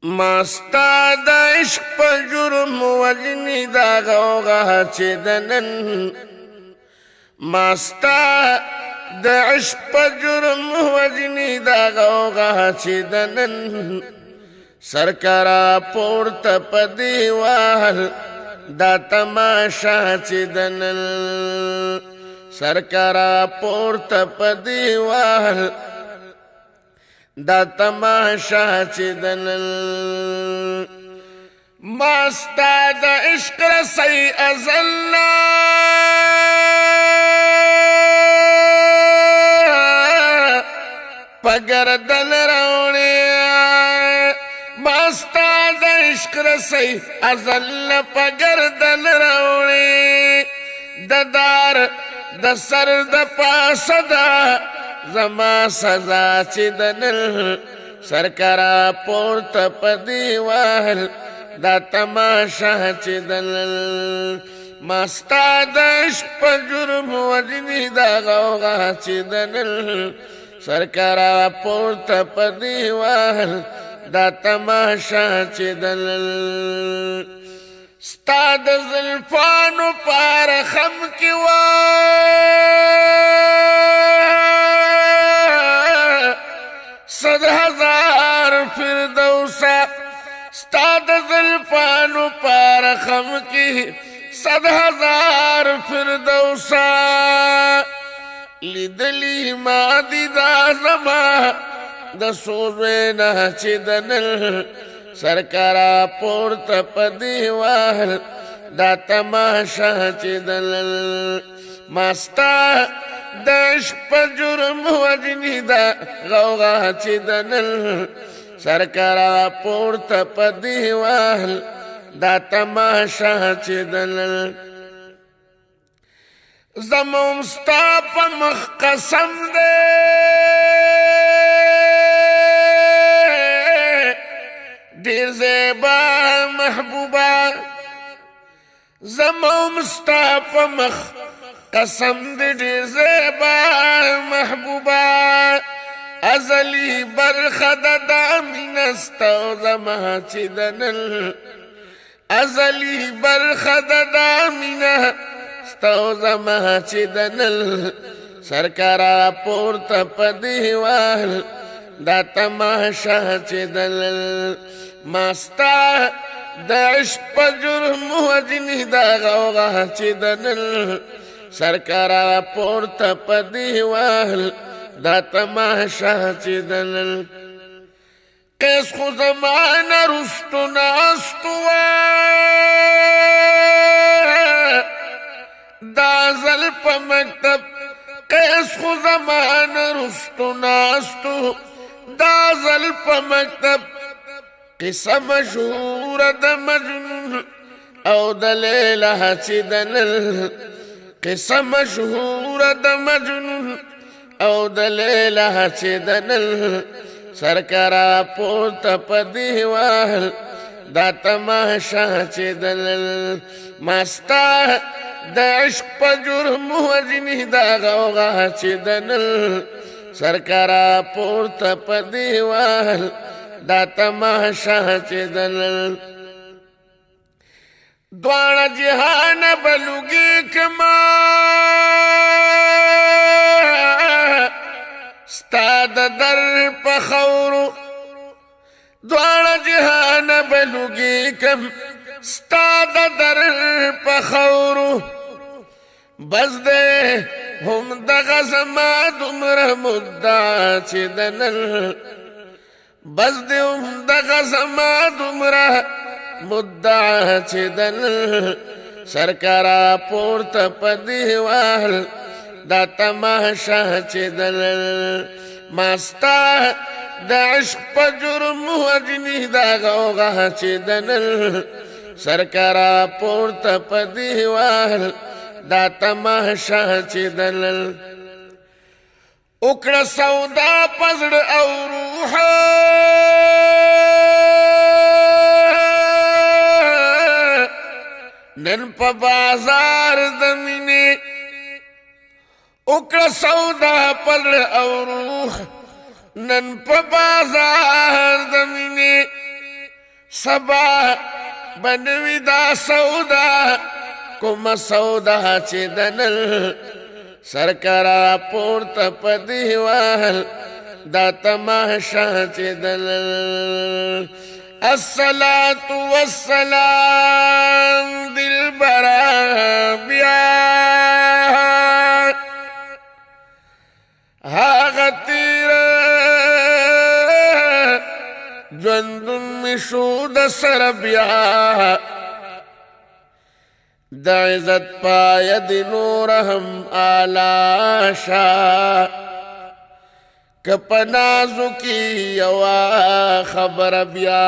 ماستا د عشق په جرم وجنی دا غوغا چې دنن ماستا د عشق په جرم وجنی دا غوغا چې دنن سرکارا پورته په دیوال دا تماشا چې دنن سرکارا پورته په دیوال دا تماشا چې دنن ماستا د عشق رسی ازلنا پگردن روڑی ماستا د عشق رسی ازلنا پگردن روڑی ددار د سر د پاسدا زما سزا چې دنل سرکارا پورته په دیوال دا تماشا چې دنل ماستا د عشق په جرم وجنی دا غوغا چې دنل سرکارا پورته په دیوال دا تماشا چې دنل ستا د زلفانو پار خم کې صد ہزار فردوسا ستا د زلفانو پار خم کی صد ہزار فردوسا لیدلی ما دی دا زما د سوزوینا چې دنل سرکارا پورته په دیوال دا تماشا چې دنل ماستا د عشق په جرم وجنی دا غوغا چې دنل سرکارا پورته په دیوال دا تماشا چې دنل زموم ستا په مخ قسم دی ډېر زیبا محبوبا زموم ستا په مخ قسم دې ډېر زیبا محبوبا ازلی برخه د مینه ستا زما چې دنل ازلی برخه د مینه ستا زما چې دنل سرکارا پورته په دیوال دا تماشا چې دنل ماستا د عشق په جرم وجنی دا غوغا چې دنل سرکارا پورته په دیوال دا تماشا چې دنل قیس خو زمانه رستو ناستو دا زل په مکتب قیس خو زمانه رستو ناستو دا زل په مکتب قصه مشهوره د مجنون او د لیلا چې دنل قصه مشهوره د مجنون او د لیلا چې دنل سرکارا پورته په دیوال دا تماشا چې دنل ماستا د عشق په جرم وجنی دا غوغا چې دنل سرکارا پورته په دیوال دا تماشا چې دنل دواړه جهان بلوږي کما ستا د در په خورو دواړه جهان بلوږي کم ستا د در په خورو بس دې هم دغه زما دومره مدعا چې دنل بس دې هم دغه زما دومره مدعا چې دنل سرکارا پورته په دیوال دا تماشا چې دنل ماستا د عشق په جرم وجنی دا غوغا چې دنل سرکارا پورته په دیوال دا تماشا چې دنل وکړه سودا پزړه او روح نن په بازار د مینې وکړه سودا پزړه او روح نن په بازار د مینې सबा बनवी दा सौदा कोम सौदा चे दनल सरकारा पोर्त पदिवाल दा तमाशा चे दनल अस्सलातु वस्सलाम दिलबरा बिया हागतीर ज्वंदुन मिशूद सरबिया दाइजत पायद नूरहम आलाशा कपनाजु की यवा खबर बिया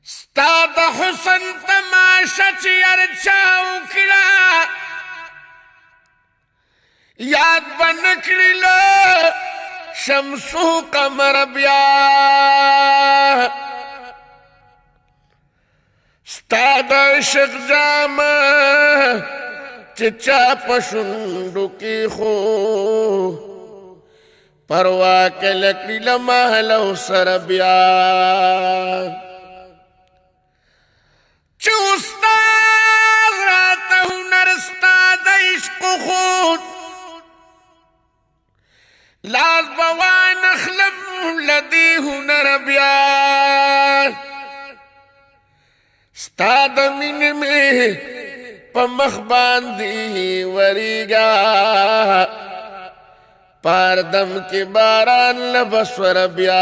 स्ताद हुसन तमाशा चर्चाऊ किला याद बन किलो शमसु कमर बिया स्ताद इश्क जाम चिचा पशुंडु की खो परवा के लकड़ी लमहलो सरबिया चूस्ता रात हुनरस्ता इश्क खूद लाज बवान अखलम लदी हुनर बिया स्ताद मिन में पमख बांधी वरीगा पारदम के बारान लबस्वर बिया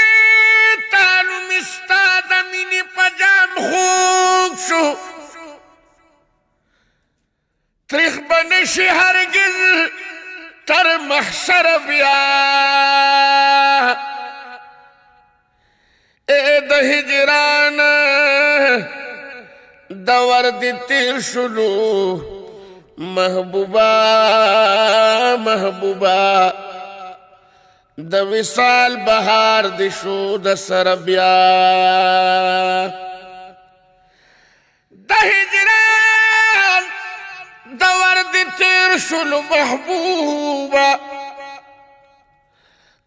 चेतानु मिस्ताद मिन पजाम खूबशु त्रिख बनशी हरगिज तर महशर बिया एद हिजरान दवर दी तीर शुलू महबूबा महबूबा द विशाल बहार दिशू द सरबिया द हिजरान दवर दी तीर शुलू महबूबा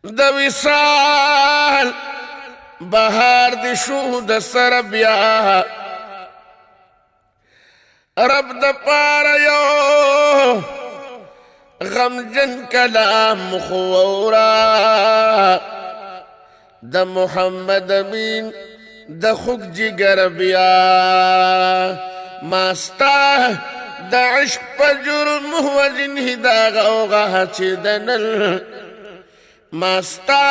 द विशाल बहार दिशू द सरबिया रब द पारयो गमजन कलाम खुरा द मोहम्मद अमीन द खुक जिगर बिया मास्ता द इश्क पर जुर्म वजन हिदा गौगा चिदनल मास्ता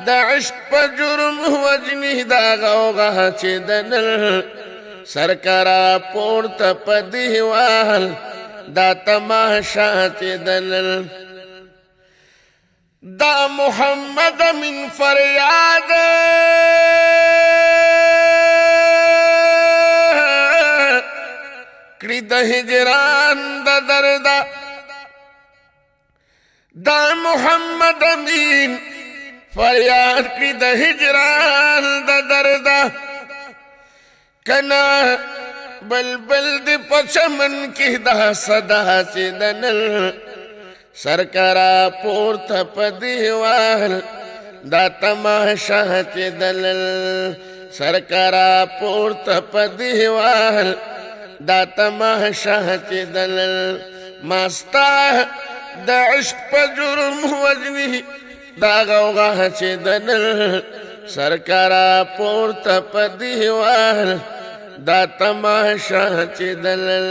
द इश्क पर जुर्म वजनी दागोगा चिदनल सरकारा पोर्त पदिवाल दा तमाशा चिदनल दा मोहम्मद मिन फरियाद कृद हिजरान द दर्दा दा मोहम्मद अमीन फरियाद की द हिजरान द दर्दा कना बलबल द पचमन की दा सदा चिदनल सरकारा पोर्त पदिवाल दा तमाशा चिदनल सरकारा पोर्त पदिवाल दा तमाशा चिदनल मास्ता द इश्क पर जुर्म वजनी दागोगा चिदनल सरकारा पोर्त पदिवाल दा तमाशा चिदनल